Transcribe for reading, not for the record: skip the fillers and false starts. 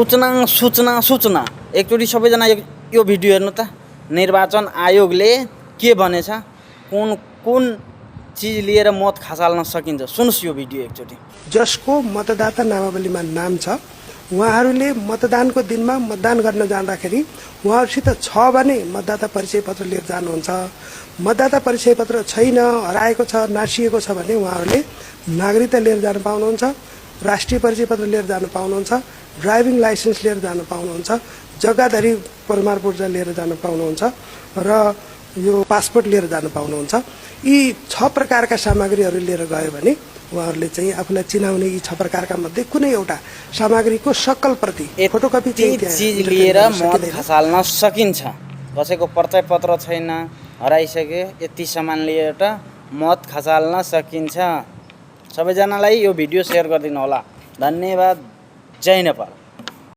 सूचना सूचना सूचना एकचोटि सबैजना यो भिडियो हेर्नु त। निर्वाचन आयोगले के भनेछ, कुन कुन चिज लिएर मत खसाल्न सकिन्छ, सुन्नुस् यो भिडियो एकचोटि। जसको मतदाता नामावलीमा नाम छ उहाँहरूले मतदानको दिनमा मतदान गर्न जाँदाखेरि उहाँहरूसित छ भने मतदाता परिचय पत्र लिएर जानुहुन्छ। मतदाता परिचय पत्र छैन, हराएको छ, नासिएको छ भने उहाँहरूले नागरिकता लिएर जान पाउनुहुन्छ, राष्ट्रिय परिचय पत्र लिएर जान पाउनुहुन्छ, ड्राइभिङ लाइसेन्स लिएर जान पाउनुहुन्छ, जग्गाधरी प्रमाणपत्र लिएर जान पाउनुहुन्छ र यो पासपोर्ट लिएर जान पाउनुहुन्छ। यी 6 प्रकारका सामग्रीहरू लिएर गयो भने उहाँहरूले चाहिँ आफूलाई चिनाउने यी 6 प्रकारका मध्ये कुनै एउटा सामग्रीको शकल प्रति फोटोकपी चिज लिएर मत खसाल्न सकिन्छ। कसैको परिचय पत्र छैन, हराइसक्यो, यति सामान लिएर मत खसाल्न सकिन्छ। सबैजनालाई यो भिडियो सेयर गरिदिनु होला। धन्यवाद। जय नेपाल।